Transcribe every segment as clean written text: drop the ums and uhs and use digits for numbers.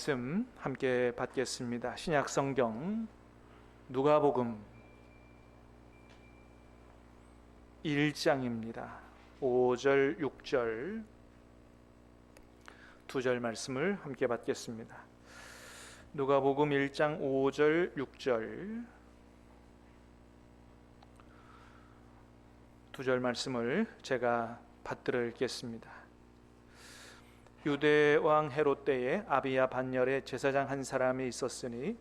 말씀 함께 받겠습니다. 신약 성경 누가복음 1장입니다. 5절, 6절 두 절 말씀을 함께 받겠습니다. 누가복음 1장 5절, 6절 두 절 말씀을 제가 받들어 읽겠습니다. 유대 왕 헤롯 때에 아비야 반열에 제사장 한 사람이 있었으니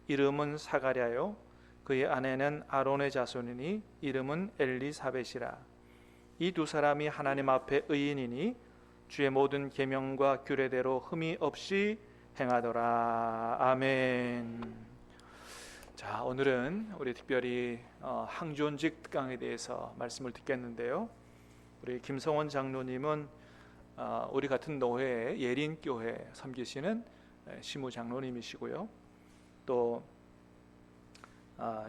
이름은 사가랴요 그의 아내는 아론의 자손이니 이름은 엘리사벳이라. 이 두 사람이 하나님 앞에 의인이니 주의 모든 계명과 규례대로 흠이 없이 행하더라. 아멘. 자, 오늘은 우리 특별히 항존직 특강에 대해서 말씀을 듣겠는데요. 우리 김성원 장로님은 우리 같은 노회의 예린교회 섬기시는 시무 장로님이시고요. 또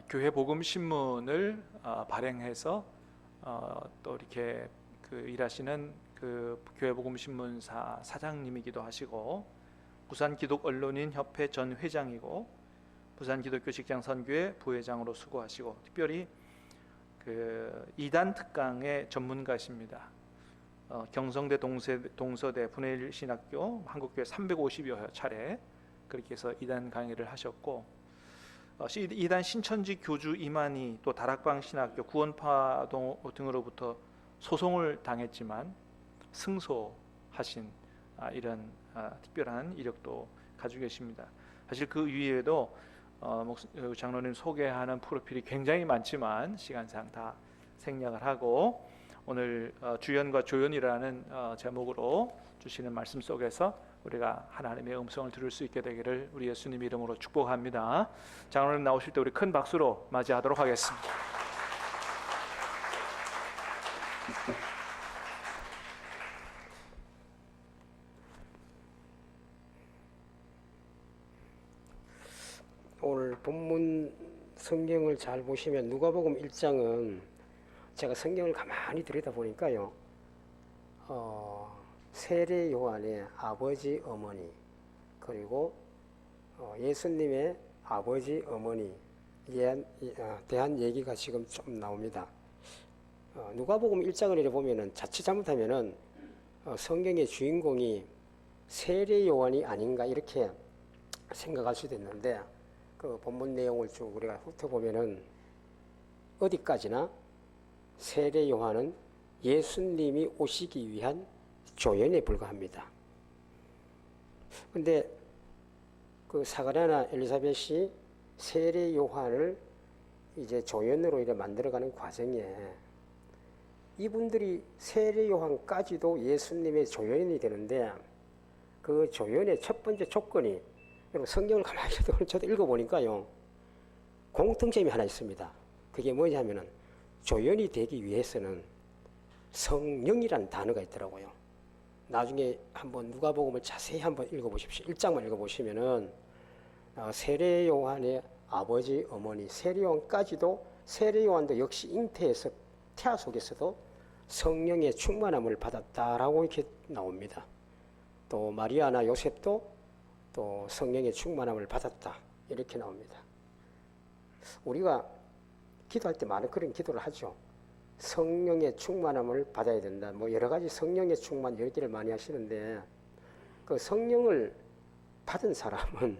교회 복음 신문을 발행해서 또 이렇게 일하시는 교회 복음 신문사 사장님이기도 하시고, 부산 기독 언론인 협회 전 회장이고 부산 기독교 직장 선교회 부회장으로 수고하시고, 특별히 이단 특강의 전문가십니다. 경성대 동서대 분해일 신학교 한국교회 350여 차례 그렇게 해서 이단 강의를 하셨고, 이단 신천지 교주 이만희 또 다락방 신학교 구원파 등으로부터 소송을 당했지만 승소하신 이런 특별한 이력도 가지고 계십니다. 사실 그 위에도 장로님 소개하는 프로필이 굉장히 많지만 시간상 다 생략을 하고, 오늘 주연과 조연이라는 제목으로 주시는 말씀 속에서 우리가 하나님의 음성을 들을 수 있게 되기를 우리 예수님 이름으로 축복합니다. 장로님 나오실 때 우리 큰 박수로 맞이하도록 하겠습니다. 오늘 본문 성경을 잘 보시면 누가복음 1장은 제가 성경을 가만히 들여다보니까요, 세례 요한의 아버지 어머니 그리고 예수님의 아버지 어머니에 대한 얘기가 지금 좀 나옵니다. 누가복음 1장을 이렇게 보면은 자칫 잘못하면은 성경의 주인공이 세례 요한이 아닌가 이렇게 생각할 수도 있는데, 그 본문 내용을 쭉 우리가 훑어보면은 어디까지나 세례 요한은 예수님이 오시기 위한 조연에 불과합니다. 근데 사가랴나 엘리사벳이 세례 요한을 이제 조연으로 이렇게 만들어가는 과정에 이분들이 세례 요한까지도 예수님의 조연이 되는데, 그 조연의 첫 번째 조건이, 여러분 성경을 가만히 저도 읽어보니까요, 공통점이 하나 있습니다. 그게 뭐냐면은 조연이 되기 위해서는 성령이라는 단어가 있더라고요. 나중에 한번 누가복음을 자세히 한번 읽어보십시오. 1장만 읽어보시면은 세례 요한의 아버지 어머니 세례 요한까지도, 세례 요한도 역시 잉태에서 태아 속에서도 성령의 충만함을 받았다라고 이렇게 나옵니다. 또 마리아나 요셉도 또 성령의 충만함을 받았다 이렇게 나옵니다. 우리가 기도할 때 많은 그런 기도를 하죠. 성령의 충만함을 받아야 된다. 여러 가지 성령의 충만 얘기를 많이 하시는데, 그 성령을 받은 사람은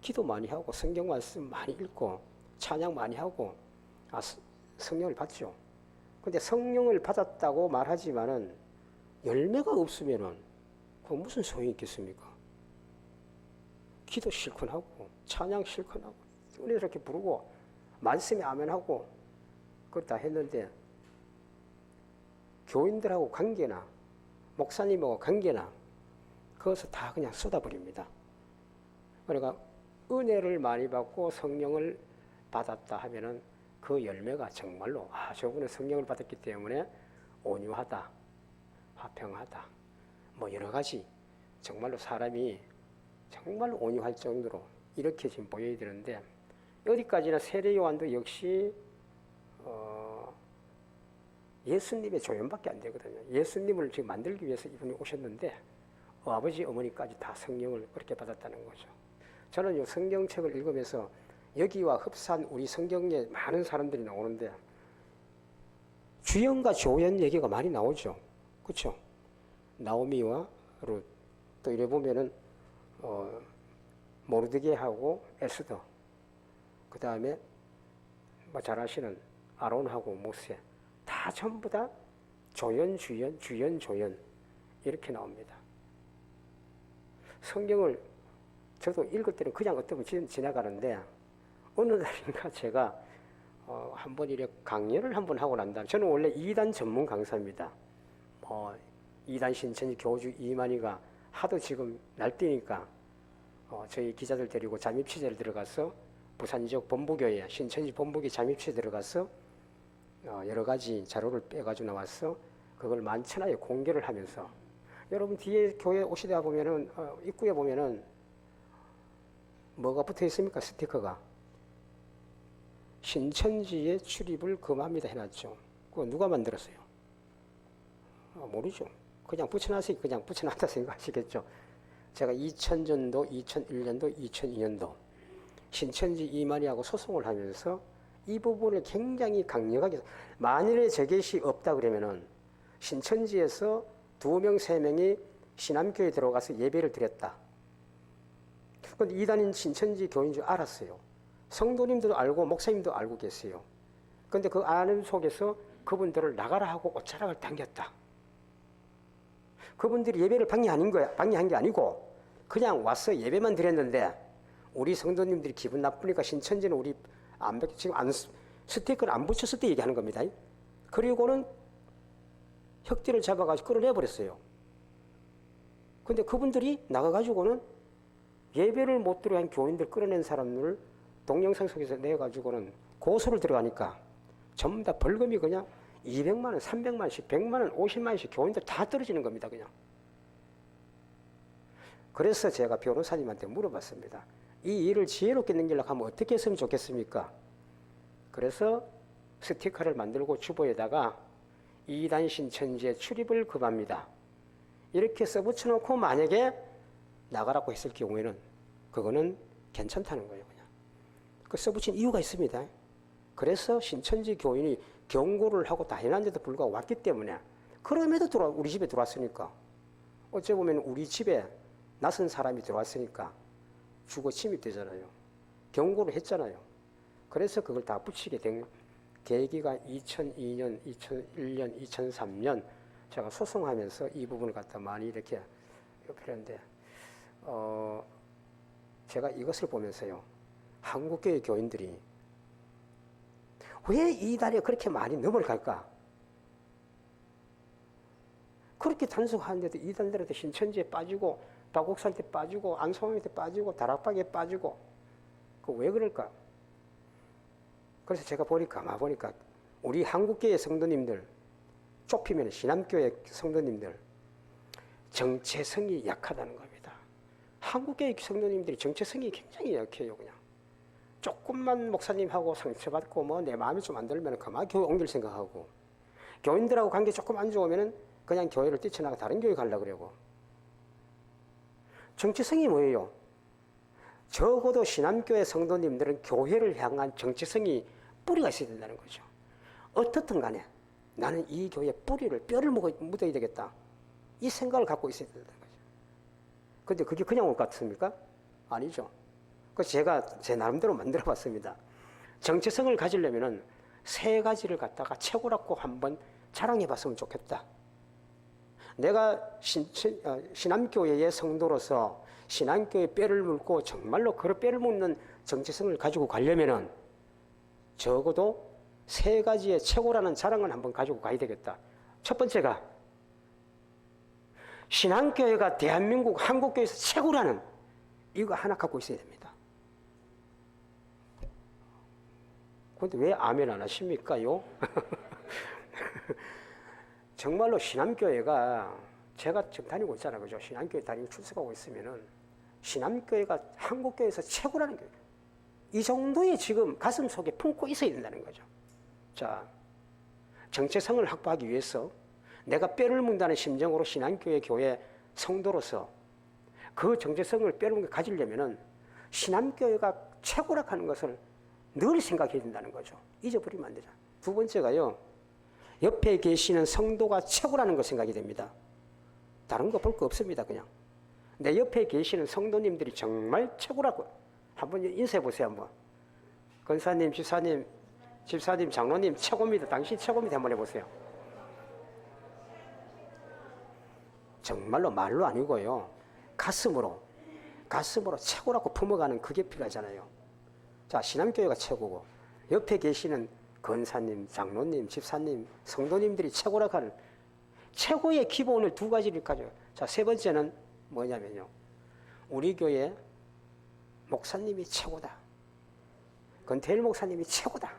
기도 많이 하고 성경 말씀 많이 읽고 찬양 많이 하고 성령을 받죠. 근데 성령을 받았다고 말하지만은 열매가 없으면은 그 무슨 소용이 있겠습니까? 기도 실컷 하고 찬양 실컷 하고 은혜 이렇게 부르고 말씀에 아멘하고 그걸 다 했는데, 교인들하고 관계나 목사님하고 관계나 그것을 다 그냥 쏟아버립니다. 그러니까 은혜를 많이 받고 성령을 받았다 하면은 그 열매가 정말로 저분은 성령을 받았기 때문에 온유하다, 화평하다, 여러 가지 정말로 사람이 정말로 온유할 정도로 이렇게 지금 보여야 되는데, 어디까지나 세례 요한도 역시 예수님의 조연밖에 안 되거든요. 예수님을 지금 만들기 위해서 이분이 오셨는데 아버지, 어머니까지 다 성령을 그렇게 받았다는 거죠. 저는 이 성경책을 읽으면서 여기와 흡사한 우리 성경에 많은 사람들이 나오는데 주연과 조연 얘기가 많이 나오죠. 그렇죠? 나오미와 룻, 또 이래 보면은 모르드게하고 에스더, 그 다음에 뭐 잘 아시는 아론하고 모세, 다 전부 다 조연, 주연, 주연, 조연 이렇게 나옵니다. 성경을 저도 읽을 때는 그냥 어떻게 지나가는데 어느 날인가 제가 한번 이렇게 강연을 한번 하고 난 다음에 저는 원래 이단 전문 강사입니다. 이단 신천지 교주 이만희가 하도 지금 날뛰니까 저희 기자들 데리고 잠입 취재를 들어가서 부산 지역 본부교회 신천지 본부교회 잠입 취재 들어가서 여러 가지 자료를 빼가지고 나와서 그걸 만천하에 공개를 하면서 여러분 뒤에 교회 오시다 보면은 입구에 보면은 뭐가 붙어 있습니까? 스티커가 신천지의 출입을 금합니다 해놨죠. 그거 누가 만들었어요? 모르죠. 그냥 붙여놨으니 그냥 붙여놨다 생각하시겠죠. 제가 2000년도, 2001년도, 2002년도 신천지 이만희하고 소송을 하면서 이 부분을 굉장히 강력하게 만일에 제 것이 없다 그러면은 신천지에서 2명, 3명이 신암교에 들어가서 예배를 드렸다. 그런데 이단인 신천지 교인 줄 알았어요. 성도님들도 알고 목사님도 알고 계세요. 그런데 그 아는 속에서 그분들을 나가라 하고 옷자락을 당겼다. 그분들이 예배를 방해한 게 아니고 그냥 와서 예배만 드렸는데 우리 성도님들이 기분 나쁘니까 신천지는 우리 지금 스티커를 안 붙였을 때 얘기하는 겁니다. 그리고는 혁대를 잡아가지고 끌어내버렸어요. 근데 그분들이 나가가지고는 예배를 못 들어간 교인들 끌어낸 사람들을 동영상 속에서 내가지고는 고소를 들어가니까 전부 다 벌금이 그냥 200만 원, 300만 원씩, 100만 원, 50만 원씩 교인들 다 떨어지는 겁니다. 그냥. 그래서 제가 변호사님한테 물어봤습니다. 이 일을 지혜롭게 넘기려고 하면 어떻게 했으면 좋겠습니까? 그래서 스티커를 만들고 주보에다가 이단 신천지의 출입을 금합니다. 이렇게 써붙여놓고 만약에 나가라고 했을 경우에는 그거는 괜찮다는 거예요. 그냥. 그 써붙인 이유가 있습니다. 그래서 신천지 교인이 경고를 하고 다 해놨는데도 불구하고 왔기 때문에 그럼에도 우리 집에 들어왔으니까 어째 보면 우리 집에 낯선 사람이 들어왔으니까 주거 침입되잖아요. 경고를 했잖아요. 그래서 그걸 다 붙이게 된 계기가 2002년, 2001년, 2003년 제가 소송하면서 이 부분을 갖다 많이 이렇게 표현했는데 제가 이것을 보면서요. 한국교회 교인들이 왜 이 다리에 그렇게 많이 넘어갈까? 그렇게 단속하는데도 이단들한테 신천지에 빠지고 박옥사한테 빠지고 안성호한테 빠지고 다락방에 빠지고 그 왜 그럴까? 그래서 제가 가만보니까 우리 한국교회 성도님들 좁히면 신암교회 성도님들 정체성이 약하다는 겁니다. 한국교회 성도님들이 정체성이 굉장히 약해요. 그냥 조금만 목사님하고 상처받고 뭐 내 마음이 좀 안 들면 그만 교회 옮길 생각하고 교인들하고 관계 조금 안 좋으면 그냥 교회를 뛰쳐나가 다른 교회 가려고 그러고 정체성이 뭐예요? 적어도 신암교회 성도님들은 교회를 향한 정체성이 뿌리가 있어야 된다는 거죠. 어떻든 간에 나는 이 교회의 뼈를 묻어야 되겠다. 이 생각을 갖고 있어야 된다는 거죠. 근데 그게 그냥 올 것 같습니까? 아니죠. 그래서 제가 제 나름대로 만들어 봤습니다. 정체성을 가지려면은 3가지를 갖다가 최고라고 한번 자랑해 봤으면 좋겠다. 내가 신암교회의 성도로서 신암교회 뼈를 묻고 정말로 그 뼈를 묻는 정체성을 가지고 가려면은 적어도 3가지의 최고라는 자랑을 한번 가지고 가야 되겠다. 첫 번째가 신암교회가 대한민국 한국교회에서 최고라는 이거 하나 갖고 있어야 됩니다. 그런데 왜 아멘 안 하십니까요? 정말로 신암교회가 제가 지금 다니고 있잖아요. 그죠? 신암교회 다니고 출석하고 있으면은 신암교회가 한국교회에서 최고라는 거예요. 이 정도의 지금 가슴 속에 품고 있어야 된다는 거죠. 자, 정체성을 확보하기 위해서 내가 뼈를 묻는다는 심정으로 신암교회 교회 성도로서 그 정체성을 빼놓은 가지려면은 신앙교회가 최고라 하는 것을 늘 생각해야 된다는 거죠. 잊어버리면 안 되죠. 두 번째가요, 옆에 계시는 성도가 최고라는 걸 생각이 됩니다. 다른 거 볼 거 없습니다. 그냥 내 옆에 계시는 성도님들이 정말 최고라고 한번 인사해 보세요. 한번 권사님, 집사님, 장로님 최고입니다. 당신 최고입니다. 한번 해보세요. 정말로 말로 아니고요, 가슴으로 최고라고 품어가는 그게 필요하잖아요. 자, 신앙교회가 최고고 옆에 계시는 권사님, 장로님, 집사님, 성도님들이 최고라고 하는 최고의 기본을 두 가지를 가져요. 자, 세 번째는 뭐냐면요, 우리 교회 목사님이 최고다. 권태일 목사님이 최고다.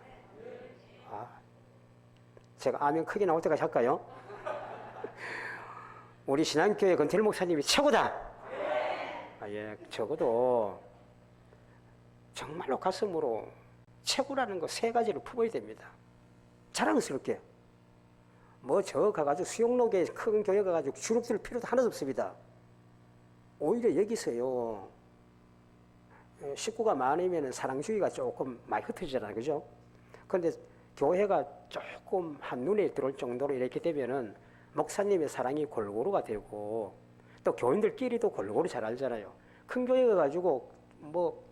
제가 아멘 크게 나올 때까지 할까요? 우리 신앙교회 권태일 목사님이 최고다. 예, 적어도 정말로 가슴으로 최고라는 거 세 가지를 품어야 됩니다. 자랑스럽게. 뭐 저 가가지고 수영록에 큰 교회 가가지고 주눅들 필요도 하나도 없습니다. 오히려 여기서요, 식구가 많으면 사랑주의가 조금 많이 흩어지잖아요. 그죠? 그런데 교회가 조금 한눈에 들어올 정도로 이렇게 되면은 목사님의 사랑이 골고루가 되고 또 교인들끼리도 골고루 잘 알잖아요. 큰 교회 가가지고 뭐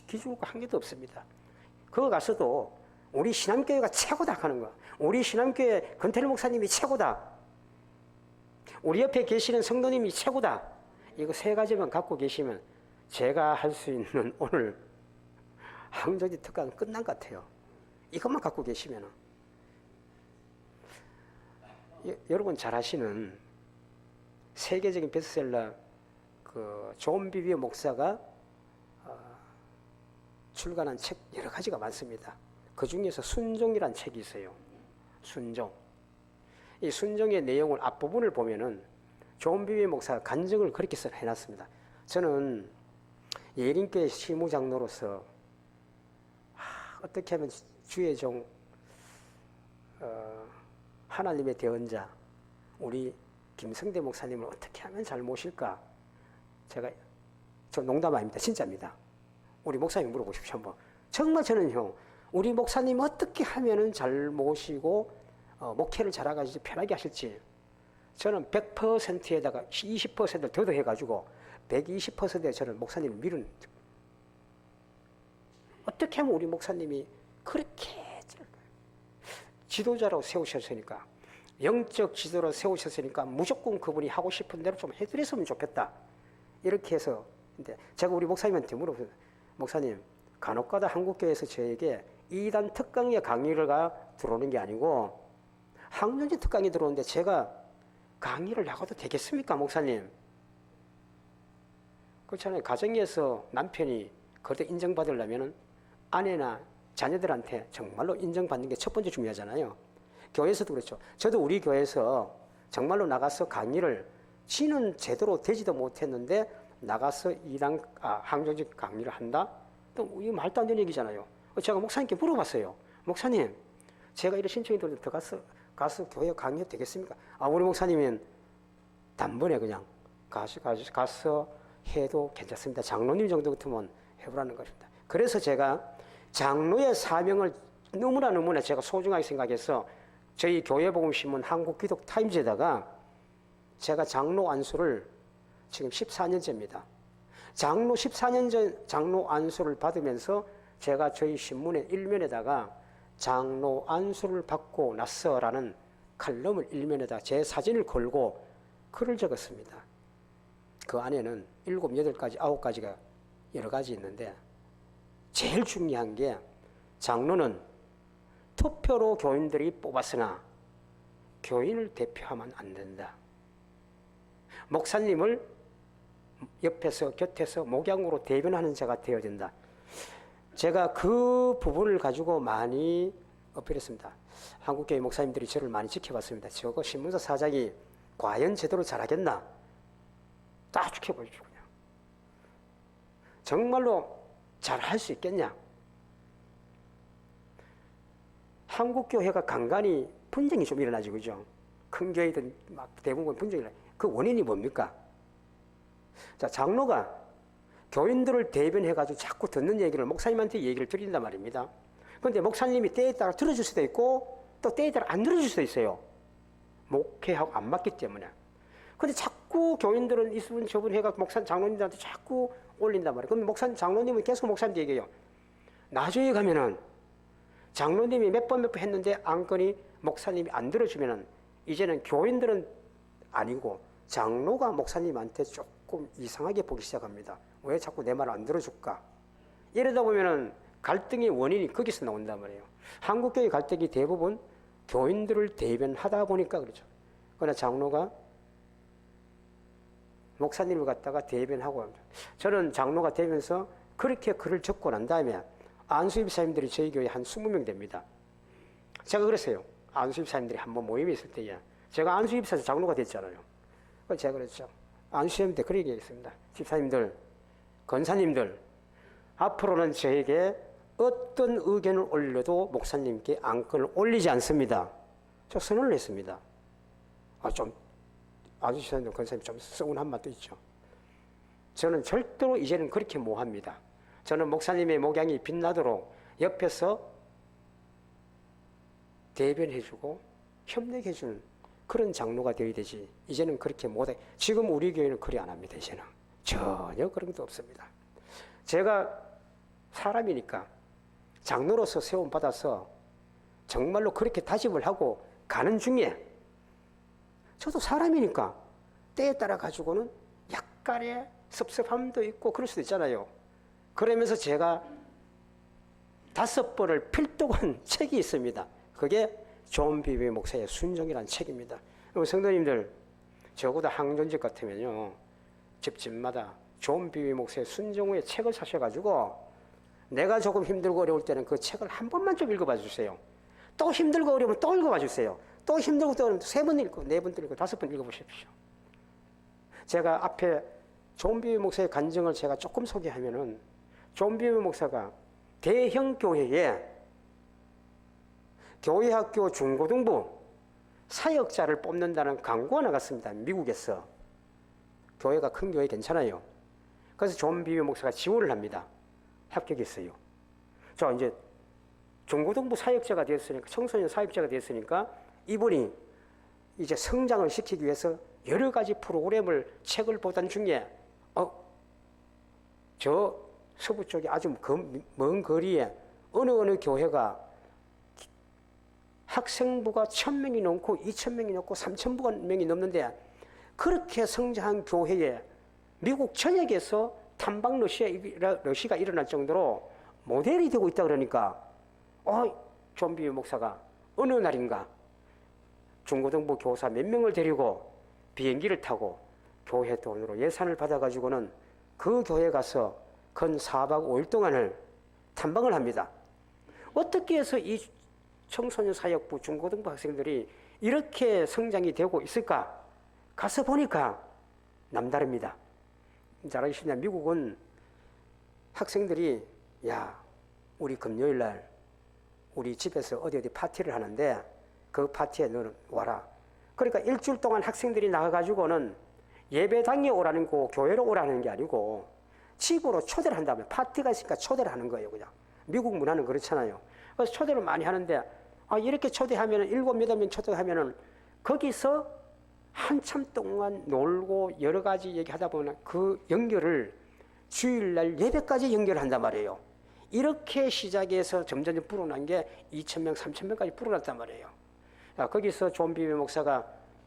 기죽을 거 한 개도 없습니다. 그거 가서도 우리 신앙교회가 최고다 하는 거. 우리 신앙교회 권태일 목사님이 최고다. 우리 옆에 계시는 성도님이 최고다. 이거 세 가지만 갖고 계시면 제가 할 수 있는 오늘 항저지 특강 끝난 것 같아요. 이것만 갖고 계시면. 여러분 잘 아시는 세계적인 베스트셀러 존 비비어 목사가 출간한 책 여러 가지가 많습니다. 그 중에서 순종이라는 책이 있어요. 순종. 이 순종의 내용을 앞부분을 보면은 존 비비어 목사가 간증을 그렇게 해놨습니다. 저는 예린교회 시무장로로서 어떻게 하면 주의 종, 하나님의 대언자 우리 김성대 목사님을 어떻게 하면 잘 모실까? 저 농담 아닙니다. 진짜입니다. 우리 목사님 물어보십시오. 한번. 정말 저는요, 우리 목사님 어떻게 하면 잘 모시고 목회를 잘하가지고 편하게 하실지, 저는 100%에다가 20%를 더 더해가지고 120%에 저는 목사님을 미루는, 어떻게 하면 우리 목사님이 그렇게 지도자로 세우셨으니까, 영적 지도로 세우셨으니까 무조건 그분이 하고 싶은 대로 좀 해드렸으면 좋겠다. 이렇게 해서, 근데 제가 우리 목사님한테 물어봤어요. 목사님, 간혹가다 한국교회에서 저에게 2단 특강의 강의를 들어오는 게 아니고 학년제 특강이 들어오는데 제가 강의를 나가도 되겠습니까, 목사님? 그렇잖아요. 가정에서 남편이 그래도 인정받으려면 아내나 자녀들한테 정말로 인정받는 게 첫 번째 중요하잖아요. 교회에서도 그렇죠. 저도 우리 교회에서 정말로 나가서 강의를, 지는 제대로 되지도 못했는데 나가서 항정직 강의를 한다? 또 이거 말도 안 되는 얘기잖아요. 제가 목사님께 물어봤어요. 목사님, 제가 이런 신청이 들어서 가서 교회 강의해도 되겠습니까? 우리 목사님은 단번에 그냥 가서 해도 괜찮습니다. 장로님 정도 같으면 해보라는 것입니다. 그래서 제가 장로의 사명을 너무나 제가 소중하게 생각해서 저희 교회복음신문 한국기독타임즈에다가 제가 장로 안수를 지금 14년째입니다. 장로 14년 전 장로 안수를 받으면서 제가 저희 신문의 일면에다가 장로 안수를 받고 났어라는 칼럼을 일면에다 제 사진을 걸고 글을 적었습니다. 그 안에는 7, 8가지, 9가지가 여러 가지 있는데 제일 중요한 게 장로는 투표로 교인들이 뽑았으나 교인을 대표하면 안 된다. 목사님을 옆에서 곁에서 목양으로 대변하는 자가 되어야 된다. 제가 그 부분을 가지고 많이 어필했습니다. 한국교회 목사님들이 저를 많이 지켜봤습니다. 저거 신문사 사장이 과연 제대로 잘하겠나? 딱 지켜보십시오. 그냥. 정말로 잘할 수 있겠냐? 한국교회가 간간히 분쟁이 좀 일어나죠. 그죠? 큰 교회든 막 대부분 분쟁이 일어나요. 그 원인이 뭡니까? 자, 장로가 교인들을 대변해가지고 자꾸 듣는 얘기를 목사님한테 얘기를 드린단 말입니다. 그런데 목사님이 때에 따라 들어줄 수도 있고 또 때에 따라 안 들어줄 수도 있어요. 목회하고 안 맞기 때문에. 근데 자꾸 교인들은 이분 저분 해가 목사 장로님들한테 자꾸 올린단 말이에요. 그럼 목사 장로님은 계속 목사님한테 얘기해요. 나중에 가면은 장로님이 몇 번 했는데 안건이 목사님이 안 들어주면은 이제는 교인들은 아니고 장로가 목사님한테 조금 이상하게 보기 시작합니다. 왜 자꾸 내 말 안 들어줄까? 이러다 보면은 갈등의 원인이 거기서 나온단 말이에요. 한국교회 갈등이 대부분 교인들을 대변하다 보니까 그렇죠. 그러나 장로가 목사님을 갖다가 대변하고 합니다. 저는 장로가 되면서 그렇게 글을 적고 난 다음에 안수입사님들이 저희 교회에 한 20명 됩니다. 제가 그랬어요. 안수입사님들이 한번 모임이 있을 때에 제가 안수입사에서 장로가 됐잖아요. 그래서 제가 그랬죠. 안수님들 그렇게 얘기했습니다. 집사님들, 권사님들 앞으로는 저에게 어떤 의견을 올려도 목사님께 안건을 올리지 않습니다. 저 선언을 했습니다. 안수집사님들, 권사님 좀 서운한 맛도 있죠. 저는 절대로 이제는 그렇게 못합니다. 저는 목사님의 목양이 빛나도록 옆에서 대변해주고 협력해주는 그런 장로가 되어야 되지. 이제는 그렇게 못해. 지금 우리 교회는 그리 안 합니다. 이제는 전혀 그런 것도 없습니다. 제가 사람이니까 장로로서 세움 받아서 정말로 그렇게 다짐을 하고 가는 중에 저도 사람이니까 때에 따라 가지고는 약간의 섭섭함도 있고 그럴 수도 있잖아요. 그러면서 제가 5번을 필독한 책이 있습니다. 그게 존 비비 목사의 순종이라는 책입니다. 성도님들 적어도 항존직 같으면요 집집마다 존 비비 목사의 순종의 책을 사셔가지고 내가 조금 힘들고 어려울 때는 그 책을 한 번만 좀 읽어봐 주세요. 또 힘들고 어려우면 또 읽어봐 주세요. 또 힘들고 또 어려우면 3번 읽고 4번 읽고 5번 읽어보십시오. 제가 앞에 존 비비 목사의 간증을 제가 조금 소개하면은 존 비비 목사가 대형 교회에 교회학교 중고등부 사역자를 뽑는다는 광고가 나갔습니다. 미국에서. 교회가 큰 교회 괜찮아요. 그래서 존 비비 목사가 지원을 합니다. 합격했어요. 자, 이제 중고등부 사역자가 되었으니까, 청소년 사역자가 되었으니까 이분이 이제 성장을 시키기 위해서 여러 가지 프로그램을 책을 보던 중에 저 서부 쪽에 아주 먼 거리에 어느 교회가 학생부가 1000명이 넘고 2000명이 넘고 3000명이 넘는데 그렇게 성장한 교회에 미국 전역에서 탐방 러시가 일어날 정도로 모델이 되고 있다 그러니까 존 비비 목사가 어느 날인가 중고등부 교사 몇 명을 데리고 비행기를 타고 교회 돈으로 예산을 받아가지고는 그 교회에 가서 근 4박 5일 동안을 탐방을 합니다. 어떻게 해서 이 청소년 사역부 중고등부 학생들이 이렇게 성장이 되고 있을까? 가서 보니까 남다릅니다. 잘 아시냐? 미국은 학생들이 우리 금요일날 우리 집에서 어디 파티를 하는데 그 파티에 너는 와라. 그러니까 일주일 동안 학생들이 나가가지고는 예배당에 오라는 거 교회로 오라는 게 아니고 집으로 초대를 한다면 파티가 있으니까 초대를 하는 거예요. 그냥 미국 문화는 그렇잖아요. 그래서 초대를 많이 하는데 이렇게 초대하면 7-8명 초대하면은 거기서 한참 동안 놀고 여러 가지 얘기하다 보면 그 연결을 주일날 예배까지 연결한단 말이에요. 이렇게 시작해서 점점 불어난 게 2000명, 3000명까지 불어났단 말이에요. 거기서 존 비비 목사가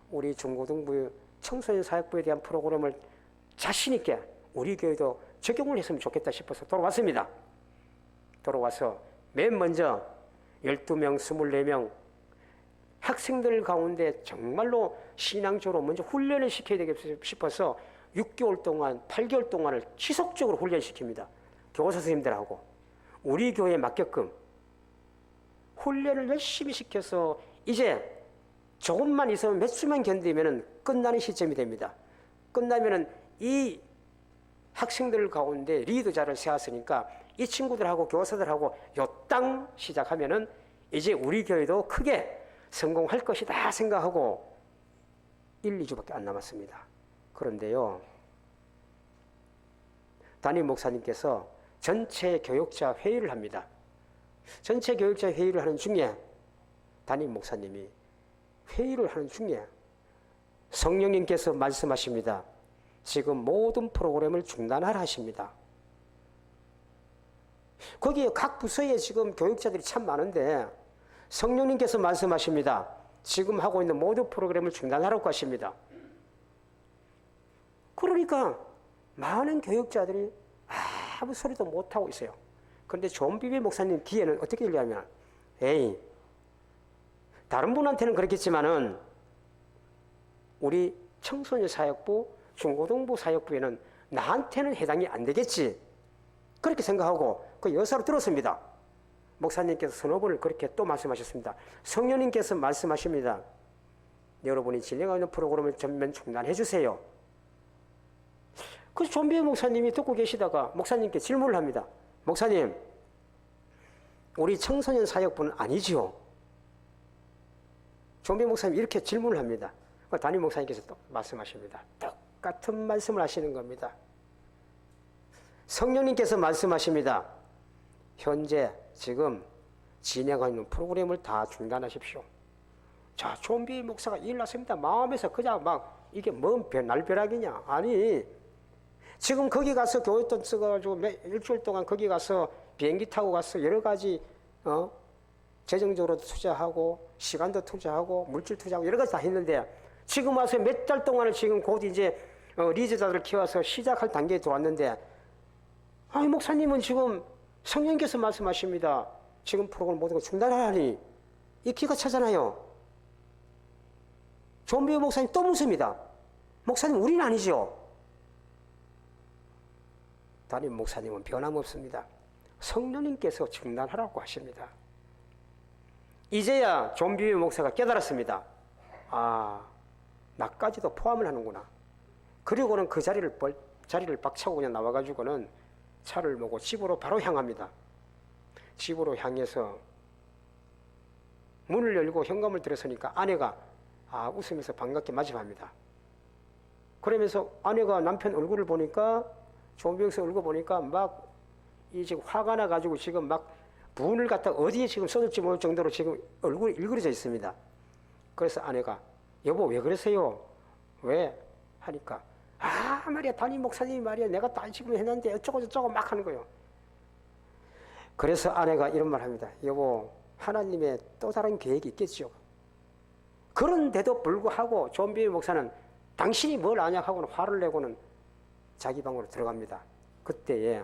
우리 중고등부 청소년 사역부에 대한 프로그램을 자신 있게 우리 교회도 적용을 했으면 좋겠다 싶어서 돌아왔습니다. 돌아와서 맨 먼저 12명, 24명 학생들 가운데 정말로 신앙적으로 먼저 훈련을 시켜야 되겠다 싶어서 6개월 동안, 8개월 동안을 지속적으로 훈련시킵니다. 교사 선생님들하고 우리 교회에 맡게끔 훈련을 열심히 시켜서 이제 조금만 있으면 몇 주만 견디면 끝나는 시점이 됩니다. 끝나면은 이 학생들 가운데 리더자를 세웠으니까 이 친구들하고 교사들하고 요땅 시작하면은 이제 우리 교회도 크게 성공할 것이다 생각하고 1, 2주밖에 안 남았습니다. 그런데요, 담임 목사님께서 전체 교역자 회의를 합니다. 전체 교역자 회의를 하는 중에 담임 목사님이 회의를 하는 중에 성령님께서 말씀하십니다. 지금 모든 프로그램을 중단하라 하십니다. 거기에 각 부서에 지금 교육자들이 참 많은데 성령님께서 말씀하십니다. 지금 하고 있는 모든 프로그램을 중단하라고 하십니다. 그러니까 많은 교육자들이 아무 소리도 못하고 있어요. 그런데 존 비비 목사님 귀에는 어떻게 들리냐면, 에이, 다른 분한테는 그렇겠지만은 우리 청소년 사역부, 중고등부 사역부에는 나한테는 해당이 안 되겠지. 그렇게 생각하고 그 여사로 들었습니다. 목사님께서 서너 번을 그렇게 또 말씀하셨습니다. 성령님께서 말씀하십니다. 여러분이 진행하고 있는 프로그램을 전면 중단해 주세요. 그래서 존비의 목사님이 듣고 계시다가 목사님께 질문을 합니다. 목사님, 우리 청소년 사역부는 아니지요? 존비 목사님이 이렇게 질문을 합니다. 담임 목사님께서 또 말씀하십니다. 똑같은 말씀을 하시는 겁니다. 성령님께서 말씀하십니다. 현재 지금 진행하고 있는 프로그램을 다 중단하십시오. 자, 존비 목사가 일났습니다. 마음에서 그냥 막 이게 뭔 날벼락이냐. 아니, 지금 거기 가서 교회돈 써가지고 일주일 동안 거기 가서 비행기 타고 가서 여러 가지 재정적으로도 투자하고 시간도 투자하고 물질 투자하고 여러 가지 다 했는데 지금 와서 몇 달 동안을 지금 곧 이제 리더자들을 키워서 시작할 단계에 들어왔는데, 아니 목사님은 지금 성령께서 말씀하십니다. 지금 프로그램 모든 걸 중단하라니 이 기가 차잖아요. 존비의 목사님 또 묻습니다. 목사님 우리는 아니죠. 담임 목사님은 변함없습니다. 성령님께서 중단하라고 하십니다. 이제야 존비의 목사가 깨달았습니다. 아, 나까지도 포함을 하는구나. 그리고는 그 자리를 박차고 그냥 나와가지고는 차를 모고 집으로 바로 향합니다. 집으로 향해서 문을 열고 현관을 들어서니까 아내가 웃으면서 반갑게 맞이합니다. 그러면서 아내가 남편 얼굴을 보니까 존비영사 얼굴 보니까 막 이 지금 화가 나가지고 지금 막 분을 갖다 어디에 지금 쏟을지 모를 정도로 지금 얼굴이 일그러져 있습니다. 그래서 아내가 여보 왜 그러세요? 왜? 하니까 말이야 담임 목사님이 말이야 내가 다 지금 했는데 어쩌고 저쩌고 막 하는 거예요. 그래서 아내가 이런 말 합니다. 여보 하나님의 또 다른 계획이 있겠죠. 그런데도 불구하고 존비의 목사는 당신이 뭘 아냐 하고는 화를 내고는 자기 방으로 들어갑니다. 그때에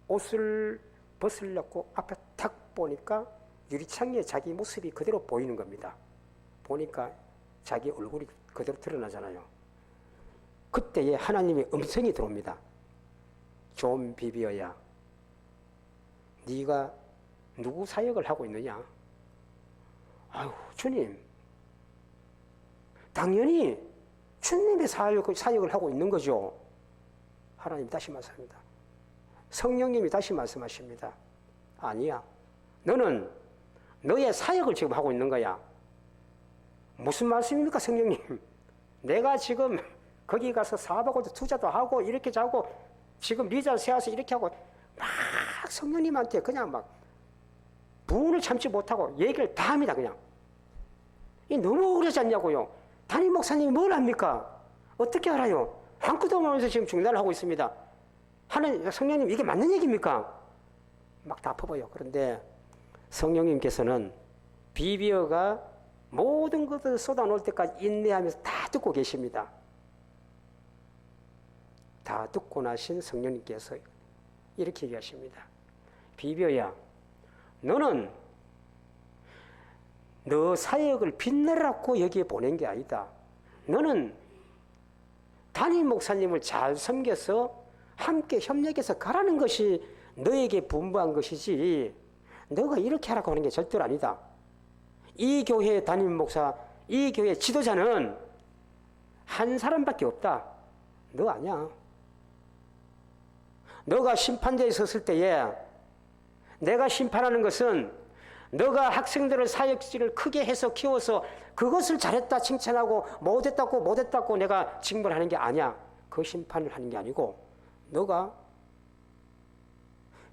옷을 벗으려고 앞에 탁 보니까 유리창에 자기 모습이 그대로 보이는 겁니다. 보니까 자기 얼굴이 그대로 드러나잖아요. 그때에 하나님의 음성이 들어옵니다. 존 비비어야, 네가 누구 사역을 하고 있느냐? 아유 주님, 당연히 주님의 사역을 하고 있는 거죠. 하나님 다시 말씀합니다. 성령님이 다시 말씀하십니다. 아니야, 너는 너의 사역을 지금 하고 있는 거야. 무슨 말씀입니까 성령님? 내가 지금 거기 가서 사업하고도 투자도 하고 이렇게 자고 지금 리자를 세워서 이렇게 하고 막 성령님한테 그냥 막 분을 참지 못하고 얘기를 다 합니다. 그냥 이 너무 그러지 않냐고요. 담임 목사님이 뭘 합니까? 어떻게 알아요? 한꺼도 하면서 지금 중단을 하고 있습니다. 하나님, 성령님 이게 맞는 얘기입니까? 막 다 퍼버요. 그런데 성령님께서는 비비어가 모든 것을 쏟아놓을 때까지 인내하면서 다 듣고 계십니다. 다 듣고 나신 성령님께서 이렇게 얘기하십니다. 비비어야, 너는 너 사역을 빛내라고 여기에 보낸 게 아니다. 너는 담임 목사님을 잘 섬겨서 함께 협력해서 가라는 것이 너에게 분부한 것이지 너가 이렇게 하라고 하는 게 절대로 아니다. 이 교회의 담임 목사, 이 교회의 지도자는 한 사람밖에 없다. 너 아니야. 너가 심판대에 섰을 때에 내가 심판하는 것은 너가 학생들을 사역지를 크게 해서 키워서 그것을 잘했다 칭찬하고 못했다고 내가 징벌하는 게 아니야. 그 심판을 하는 게 아니고 너가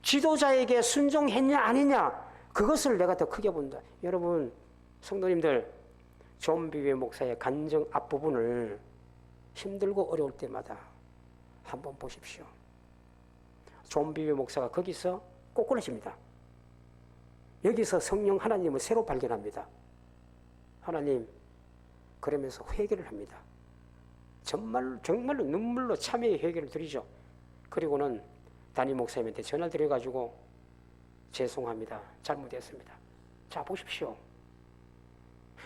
지도자에게 순종했냐 아니냐 그것을 내가 더 크게 본다. 여러분 성도님들 존 비비의 목사의 간증 앞부분을 힘들고 어려울 때마다 한번 보십시오. 존 비비의 목사가 거기서 꼬꾸라집니다. 여기서 성령 하나님을 새로 발견합니다. 하나님 그러면서 회개를 합니다. 정말로 눈물로 참회의 회개를 드리죠. 그리고는 담임 목사님한테 전화 드려가지고 죄송합니다. 잘못했습니다. 자 보십시오.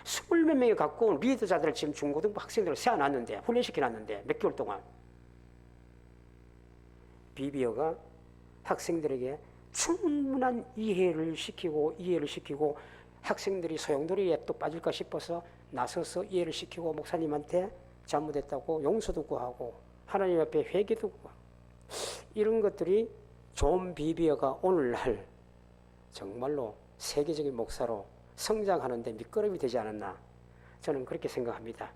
20몇 명이 갖고 온 리더자들을 지금 중고등부 학생들을 세워놨는데 훈련시켜놨는데 몇 개월 동안 비비어가 학생들에게 충분한 이해를 시키고 학생들이 소용돌이에 또 빠질까 싶어서 나서서 이해를 시키고 목사님한테 잘못했다고 용서도 구하고 하나님 앞에 회개도 구하고 이런 것들이 존 비비어가 오늘날 정말로 세계적인 목사로 성장하는 데 밑거름이 되지 않았나 저는 그렇게 생각합니다.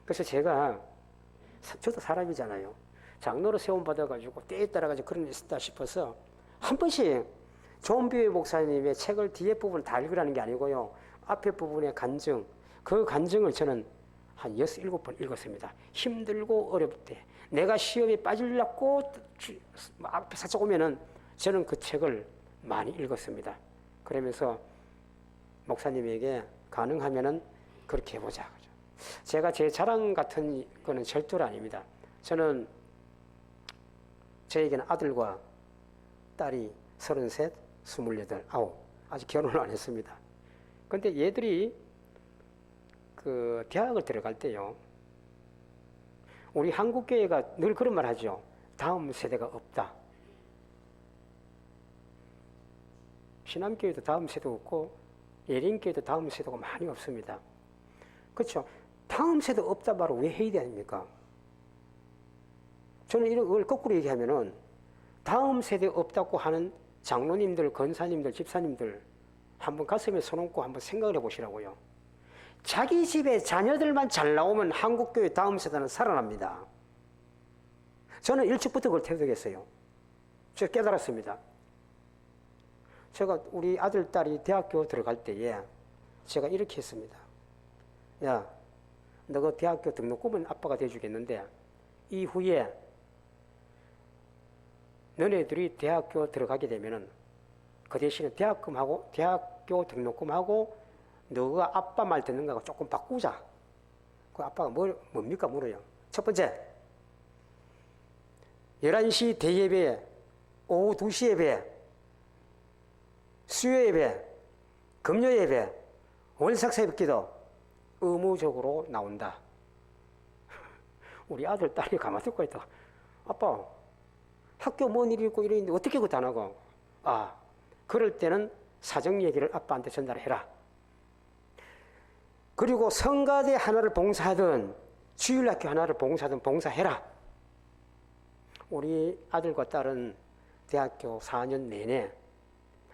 그래서 저도 사람이잖아요. 장로로 세움받아가지고 때에 따라가지고 그런 일 있었다 싶어서 한 번씩 존 비비어 목사님의 책을 뒤에 부분을 다 읽으라는 게 아니고요. 앞에 부분의 간증, 그 간증을 저는 한 6, 7번 읽었습니다. 힘들고 어렵을 때 내가 시험에 빠지려고 앞에 살짝 오면은 저는 그 책을 많이 읽었습니다. 그러면서 목사님에게 가능하면은 그렇게 해보자. 제가 제 자랑 같은 거는 절대로 아닙니다. 저는 저에게는 아들과 딸이 33, 28, 9 아직 결혼을 안 했습니다. 근데 얘들이 그 대학을 들어갈 때요. 우리 한국교회가 늘 그런 말 하죠. 다음 세대가 없다. 신앙교회도 다음 세대가 없고 예린교회도 다음 세대가 많이 없습니다. 그렇죠? 다음 세대 없다 말을 왜 해야 됩니까? 저는 이걸 거꾸로 얘기하면은 다음 세대 없다고 하는 장로님들, 권사님들, 집사님들 한번 가슴에 손 얹고 한번 생각을 해보시라고요. 자기 집에 자녀들만 잘 나오면 한국교회 다음 세대는 살아납니다. 저는 일찍부터 그걸 태도했어요. 제가 깨달았습니다. 제가 우리 아들, 딸이 대학교 들어갈 때에 제가 이렇게 했습니다. 야, 너가 대학교 등록금은 아빠가 대주겠는데 이후에 너네들이 대학교 들어가게 되면은 그 대신에 대학교 등록금하고 너가 아빠 말 듣는 거하고 조금 바꾸자. 그 아빠가 뭡니까 물어요. 첫 번째, 11시 대예배, 오후 2시 예배, 수요 예배, 금요 예배, 월삭 새벽기도 의무적으로 나온다. 우리 아들, 딸이 가만히 듣고 있다. 아빠, 학교 뭔 일이 있고 이러는데 어떻게 그거 안 하고? 아, 그럴 때는 사정 얘기를 아빠한테 전달해라. 그리고 성가대 하나를 봉사하든 주일학교 하나를 봉사하든 봉사해라. 우리 아들과 딸은 대학교 4년 내내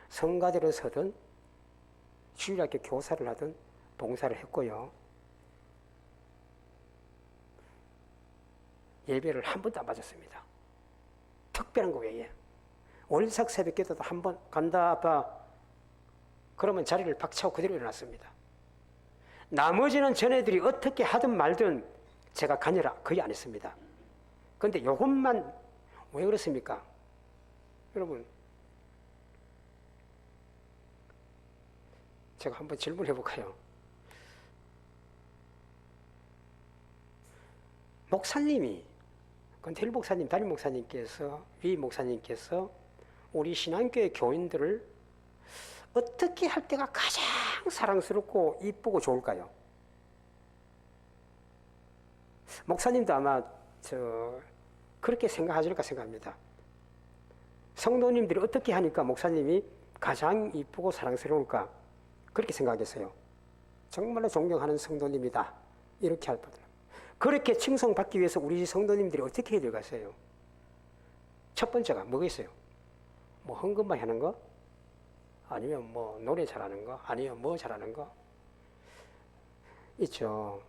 성가대를 서든 주일학교 교사를 하든 봉사를 했고요. 예배를 한 번도 안 맞았습니다. 특별한 거 외에. 월삭 새벽기도도 한 번 간다 아빠 그러면 자리를 박차고 그대로 일어났습니다. 나머지는 전애들이 어떻게 하든 말든 제가 가녀라 거의 안 했습니다. 그런데 이것만 왜 그렇습니까? 여러분 제가 한번 질문해 볼까요? 목사님이 권태일 목사님, 담임 목사님께서, 위 목사님께서 우리 신앙교회 교인들을 어떻게 할 때가 가장 사랑스럽고 이쁘고 좋을까요? 목사님도 아마 그렇게 생각하실까 생각합니다. 성도님들이 어떻게 하니까 목사님이 가장 이쁘고 사랑스러울까 그렇게 생각했어요. 정말로 존경하는 성도님이다 이렇게 할 뻔해요. 그렇게 칭송받기 위해서 우리 성도님들이 어떻게 해야 될까요? 첫 번째가 뭐겠어요? 뭐 헌금만 하는 거? 아니면 뭐 노래 잘하는 거, 아니면 뭐 잘하는 거 있죠.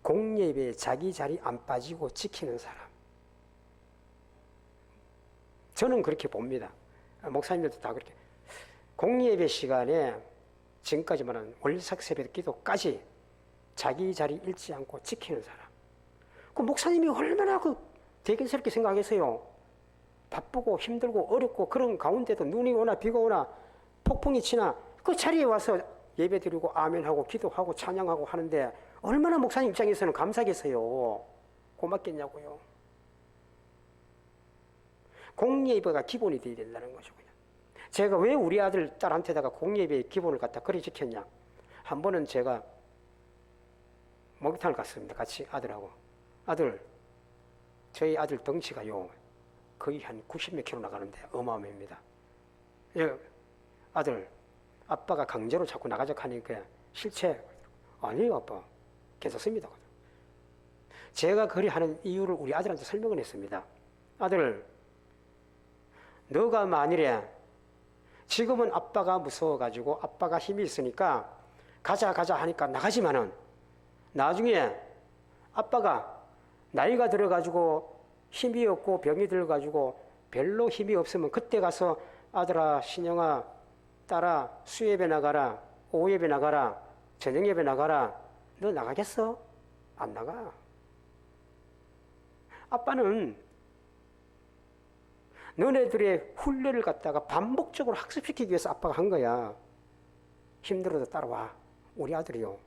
공예배에 자기 자리 안 빠지고 지키는 사람. 저는 그렇게 봅니다. 목사님들도 다 그렇게. 공예배 시간에 지금까지 말하는 월삭 새벽 기도까지 자기 자리 잃지 않고 지키는 사람. 그 목사님이 얼마나 그 대견스럽게 생각했어요. 바쁘고 힘들고 어렵고 그런 가운데도 눈이 오나 비가 오나 폭풍이 치나 그 자리에 와서 예배 드리고 아멘하고 기도하고 찬양하고 하는데 얼마나 목사님 입장에서는 감사하겠어요. 고맙겠냐고요. 공예배가 기본이 되어야 된다는 거죠. 그냥. 제가 왜 우리 아들, 딸한테다가 공예배의 기본을 갖다 그리 지켰냐. 한 번은 제가 목욕탕을 갔습니다. 같이 아들하고. 아들, 저희 아들 덩치가요. 거의 한 90몇 킬로 나가는데 어마어마합니다. 예, 아들, 아빠가 강제로 자꾸 나가자 하니까 실체. 아니에요, 아빠. 괜찮습니다. 제가 그리 하는 이유를 우리 아들한테 설명을 했습니다. 아들, 너가 만일에 지금은 아빠가 무서워가지고 아빠가 힘이 있으니까 가자 하니까 나가지만은 나중에 아빠가 나이가 들어가지고 힘이 없고 병이 들어가지고 별로 힘이 없으면 그때 가서 아들아, 신영아, 딸아, 수예배 나가라, 오예배 나가라, 저녁예배 나가라. 너 나가겠어? 안 나가. 아빠는 너네들의 훈련을 갖다가 반복적으로 학습시키기 위해서 아빠가 한 거야. 힘들어도 따라와. 우리 아들이요.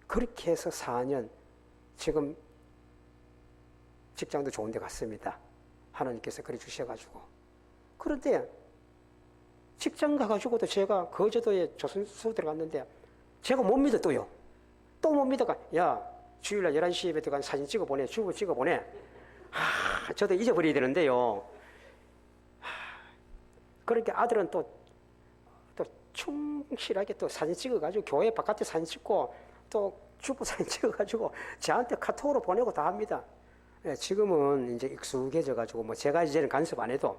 그렇게 해서 4년 지금 직장도 좋은 데 갔습니다. 하나님께서 그래 주셔가지고. 그런데 직장 가가지고도 제가 거제도에 조선소 들어갔는데 제가 못 믿어 또요. 또 못 믿어가. 야, 주일날 11시 예배 들어간 사진 찍어보내. 주보 찍어보내. 저도 잊어버려야 되는데요. 그러니까 아들은 또 충실하게 또 사진 찍어가지고 교회 바깥에 사진 찍고 또 주보 사진 찍어가지고 저한테 카톡으로 보내고 다 합니다. 예, 지금은 이제 익숙해져가지고 뭐 제가 이제는 간섭 안 해도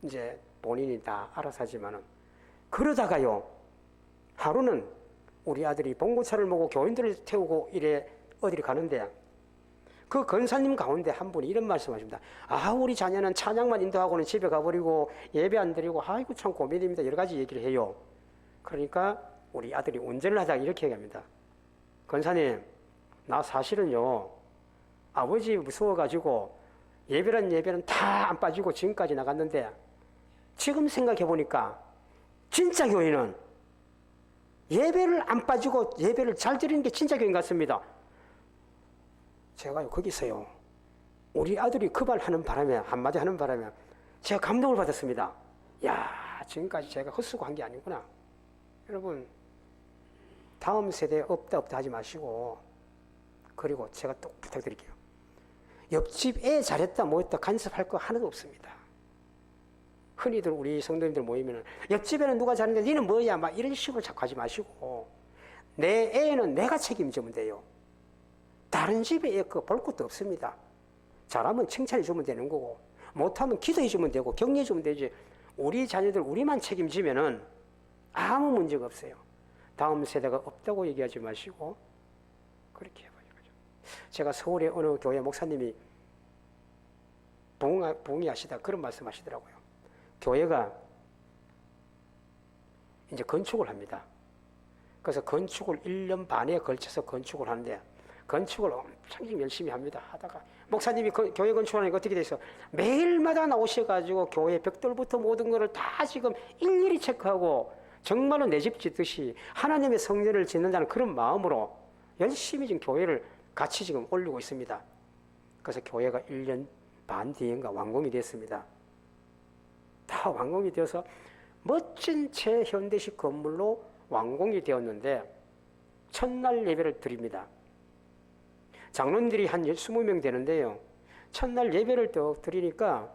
이제 본인이 다 알아서 하지만은 그러다가요 하루는 우리 아들이 봉고차를 모고 교인들을 태우고 이래 어디를 가는데 그 권사님 가운데 한 분이 이런 말씀하십니다. 아, 우리 자녀는 찬양만 인도하고는 집에 가버리고 예배 안 드리고 아이고 참 고민입니다. 여러 가지 얘기를 해요. 그러니까 우리 아들이 운전을 하다가 이렇게 얘기합니다. 권사님, 나 사실은요 아버지 무서워가지고 예배는 다 안 빠지고 지금까지 나갔는데 지금 생각해 보니까 진짜 교회는 예배를 안 빠지고 예배를 잘 드리는 게 진짜 교인 같습니다. 제가요 거기서요 우리 아들이 그 말 하는 바람에 한마디 하는 바람에 제가 감동을 받았습니다. 야, 지금까지 제가 헛수고 한 게 아니구나. 여러분 다음 세대에 없다 하지 마시고 그리고 제가 또 부탁드릴게요. 옆집 애 잘했다 뭐했다 간섭할 거 하나도 없습니다. 흔히들 우리 성도님들 모이면은 옆집에는 누가 잘했는데 니는 뭐야 막 이런 식으로 자꾸 하지 마시고 내 애는 내가 책임지면 돼요. 다른 집에 애 그 볼 것도 없습니다. 잘하면 칭찬해 주면 되는 거고 못하면 기도해 주면 되고 격려해 주면 되지. 우리 자녀들 우리만 책임지면은 아무 문제가 없어요. 다음 세대가 없다고 얘기하지 마시고 그렇게 해봐요. 제가 서울의 어느 교회 목사님이 부흥하시다 그런 말씀 하시더라고요. 교회가 이제 건축을 합니다. 그래서 건축을 1년 반에 걸쳐서 건축을 하는데 건축을 엄청 열심히 합니다. 하다가 목사님이 교회 건축하니까 어떻게 돼 있어? 매일마다 나오셔가지고 교회 벽돌부터 모든 것을 다 지금 일일이 체크하고 정말로 내 집 짓듯이 하나님의 성전을 짓는다는 그런 마음으로 열심히 지금 교회를 같이 지금 올리고 있습니다. 그래서 교회가 1년 반 뒤인가 완공이 됐습니다. 다 완공이 되어서 멋진 최현대식 건물로 완공이 되었는데 첫날 예배를 드립니다. 장로님들이 한 20명 되는데요. 첫날 예배를 또 드리니까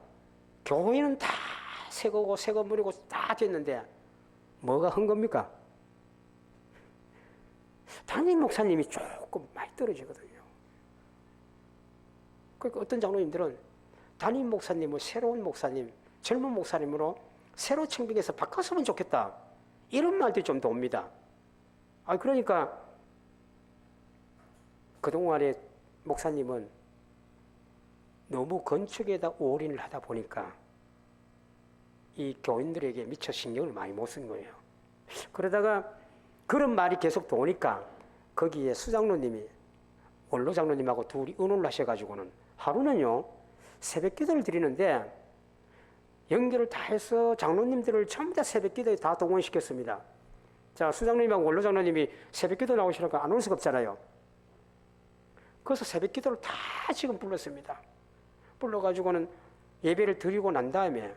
교회는 다 새 거고 새 건물이고 다 됐는데 뭐가 한 겁니까? 담임 목사님이 조금 많이 떨어지거든요. 그러니까 어떤 장로님들은 담임 목사님을 새로운 목사님, 젊은 목사님으로 새로 청빙해서 바꿨으면 좋겠다. 이런 말들이 좀 나옵니다. 그러니까 그동안에 목사님은 너무 건축에다 올인을 하다 보니까 이 교인들에게 미처 신경을 많이 못 쓴 거예요. 그러다가 그런 말이 계속 나오니까 거기에 수장로님이 원로 장로님하고 둘이 의논을 하셔가지고는 하루는요 새벽 기도를 드리는데 연결을 다 해서 장로님들을 전부 다 새벽 기도에 다 동원시켰습니다. 자, 수장로님하고 원로 장로님이 새벽 기도 나오시니까 안 올 수가 없잖아요. 그래서 새벽 기도를 다 지금 불렀습니다. 불러가지고는 예배를 드리고 난 다음에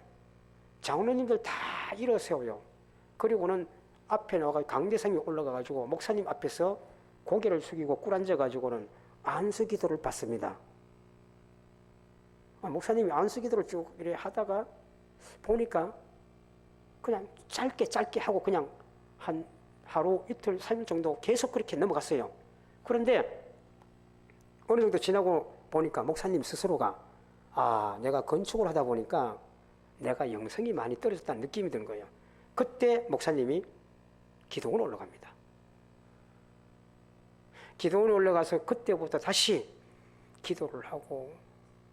장로님들 다 일어세워요. 그리고는 앞에 나와가 강대상에 올라가가지고 목사님 앞에서 고개를 숙이고 꿇앉아가지고는 안수기도를 받습니다. 목사님이 안수기도를 쭉 이렇게 하다가 보니까 그냥 짧게 하고 그냥 한 하루 이틀 3일 정도 계속 그렇게 넘어갔어요. 그런데 어느 정도 지나고 보니까 목사님 스스로가 내가 건축을 하다 보니까 내가 영성이 많이 떨어졌다는 느낌이 든 거예요. 그때 목사님이 기도원에 올라갑니다. 기도원에 올라가서 그때부터 다시 기도를 하고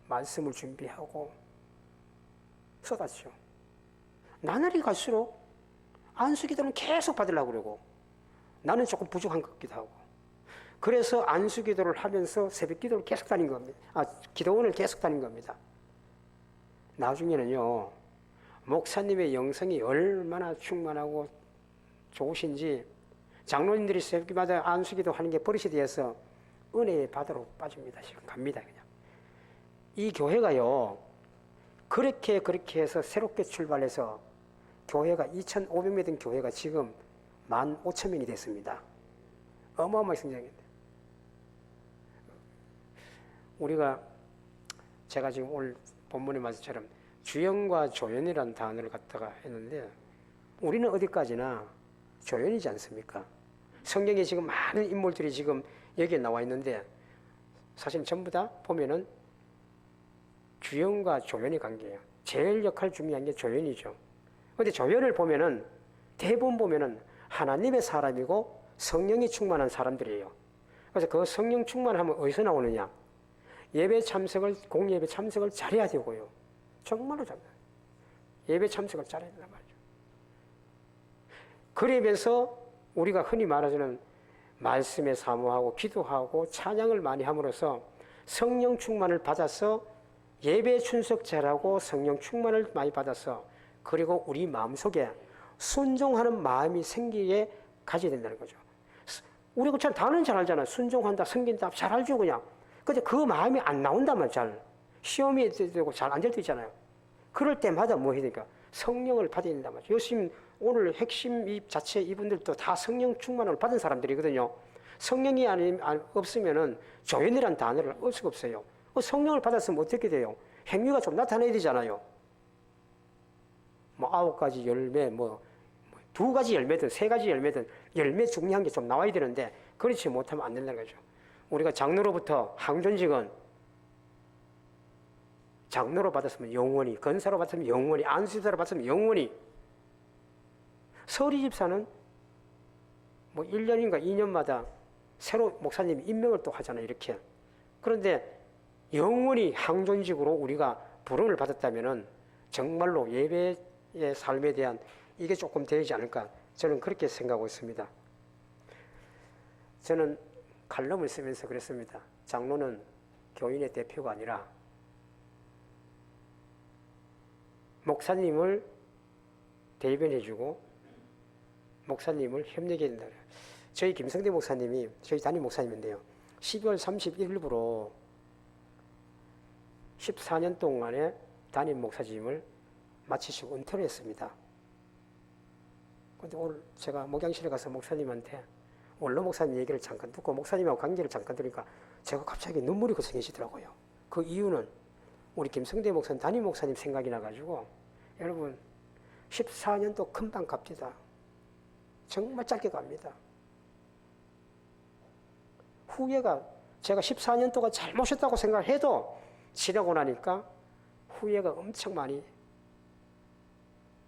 말씀을 준비하고 쏟았죠. 나날이 갈수록 안수기도는 계속 받으려고 그러고 나는 조금 부족한 것 같기도 하고 그래서 안수기도를 하면서 새벽기도를 계속 다닌 겁니다. 기도원을 계속 다닌 겁니다. 나중에는요 목사님의 영성이 얼마나 충만하고 좋으신지 장로님들이 새벽마다 안수기도 하는 게 버릇이 되어서 은혜의 바다로 빠집니다. 지금 갑니다. 그냥 이 교회가요 그렇게 해서 새롭게 출발해서 교회가 2,500명 된 교회가 지금 15,000명이 됐습니다. 어마어마하게 성장했는데 제가 지금 오늘 본문의 말씀처럼 주연과 조연이라는 단어를 갖다가 했는데 우리는 어디까지나 조연이지 않습니까? 성경에 지금 많은 인물들이 지금 여기에 나와 있는데 사실 전부 다 보면은 주연과 조연의 관계예요. 제일 역할 중요한 게 조연이죠. 그런데 조연을 보면은 대부분 보면은 하나님의 사람이고 성령이 충만한 사람들이에요. 그래서 그 성령 충만하면 어디서 나오느냐? 공예배 참석을 잘해야 되고요. 정말로 잘해요. 예배 참석을 잘해야 된단 말이죠. 그러면서 우리가 흔히 말하자는 말씀에 사모하고 기도하고 찬양을 많이 함으로써 성령 충만을 받아서 예배 출석 잘하고 성령 충만을 많이 받아서 그리고 우리 마음속에 순종하는 마음이 생기게 가져야 된다는 거죠. 우리가 잘 단어는 잘 알잖아. 순종한다, 섬긴다, 잘 알죠 그냥. 근데 그 마음이 안 나온다면 잘 시험이 되고 잘 안 될 때 있잖아요. 그럴 때마다 뭐 해야 되니까 성령을 받아야 된단 말이죠. 요즘 오늘 핵심 자체 이분들도 다 성령 충만을 받은 사람들이거든요. 성령이 없으면은 조연이라는 단어를 얻을 수가 없어요. 성령을 받았으면 어떻게 돼요? 행위가 좀 나타나야 되잖아요. 9가지 열매, 2가지 열매든 3가지 열매든 열매 중요한 게 좀 나와야 되는데 그렇지 못하면 안 된다는 거죠. 우리가 장로로부터 항존직은 장로로 받았으면 영원히, 건사로 받았으면 영원히, 안수사로 받았으면 영원히. 서리 집사는 1년인가 2년마다 새로 목사님이 임명을 또 하잖아요. 이렇게. 그런데 영원히 항존직으로 우리가 부름을 받았다면은 정말로 예배의 삶에 대한 이게 조금 되지 않을까 저는 그렇게 생각하고 있습니다. 저는 칼럼을 쓰면서 그랬습니다. 장로는 교인의 대표가 아니라 목사님을 대변해주고 목사님을 협력해야 된다. 저희 김성대 목사님이 저희 담임 목사님인데요. 12월 31일부로 14년 동안의 담임 목사직을 마치시고 은퇴를 했습니다. 그런데 오늘 제가 목양실에 가서 목사님한테 원로 목사님 얘기를 잠깐 듣고 목사님하고 관계를 잠깐 들으니까 제가 갑자기 눈물이 고생해지더라고요. 그 이유는 우리 김성대 목사님, 담임 목사님 생각이 나가지고 여러분 14년도 금방 갑니다. 정말 짧게 갑니다. 후회가 제가 14년 동안 잘못했다고 생각해도 지나고 나니까 후회가 엄청 많이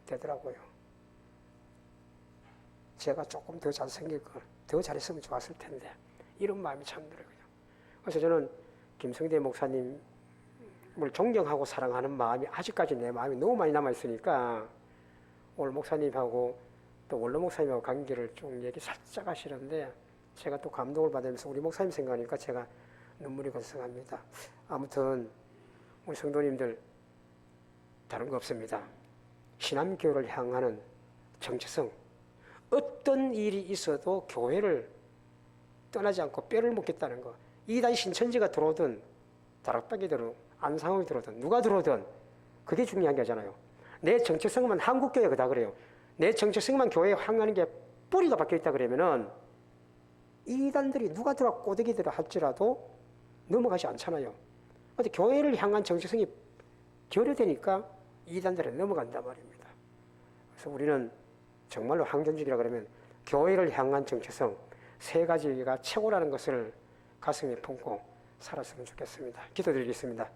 되더라고요. 제가 조금 더 잘생기고 더 잘했으면 좋았을 텐데 이런 마음이 참 들어요. 그래서 저는 김성대 목사님을 존경하고 사랑하는 마음이 아직까지 내 마음이 너무 많이 남아있으니까 오늘 목사님하고 또 원로 목사님하고 관계를 좀 얘기 살짝 하시는데 제가 또 감동을 받으면서 우리 목사님 생각하니까 제가 눈물이 건성합니다. 아무튼 우리 성도님들 다른 거 없습니다. 신앙교회를 향하는 정체성, 어떤 일이 있어도 교회를 떠나지 않고 뼈를 묻겠다는 거. 이단 신천지가 들어오든 다락방이 들어오든 안상홍이 들어오든 누가 들어오든 그게 중요한 거잖아요. 내 정체성만 한국교회가 다 그래요. 내 정체성만 교회에 향하는 게 뿌리가 박혀있다 그러면은 이단들이 누가 들어와 꼬대기들을 할지라도 넘어가지 않잖아요. 근데 교회를 향한 정체성이 결여되니까 이단들은 넘어간단 말입니다. 그래서 우리는 정말로 항존직이라 그러면 교회를 향한 정체성 세 가지가 최고라는 것을 가슴에 품고 살았으면 좋겠습니다. 기도드리겠습니다.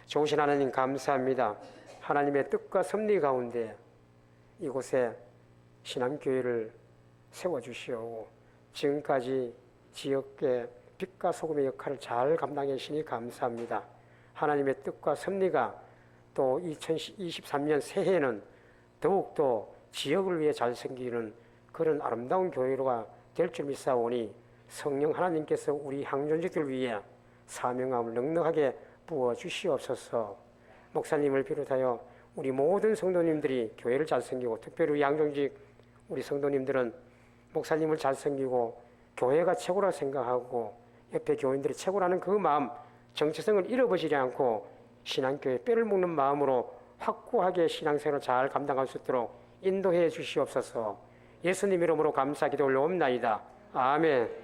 좋으신 하나님 감사합니다. 하나님의 뜻과 섭리 가운데 이곳에 신앙교회를 세워주시오. 지금까지 지역의 빛과 소금의 역할을 잘 감당해 주시니 감사합니다. 하나님의 뜻과 섭리가 또 2023년 새해에는 더욱더 지역을 위해 잘 생기는 그런 아름다운 교회가 될 줄 믿사오니 성령 하나님께서 우리 항존직들 위해 사명함을 넉넉하게 부어주시옵소서. 목사님을 비롯하여 우리 모든 성도님들이 교회를 잘 섬기고 특별히 우리 항존직 우리 성도님들은 목사님을 잘 섬기고 교회가 최고라 생각하고 옆에 교인들이 최고라는 그 마음 정체성을 잃어버리지 않고 신앙교회 뼈를 묻는 마음으로 확고하게 신앙생활을 잘 감당할 수 있도록 인도해 주시옵소서. 예수님 이름으로 감사 기도 올려옵나이다. 아멘.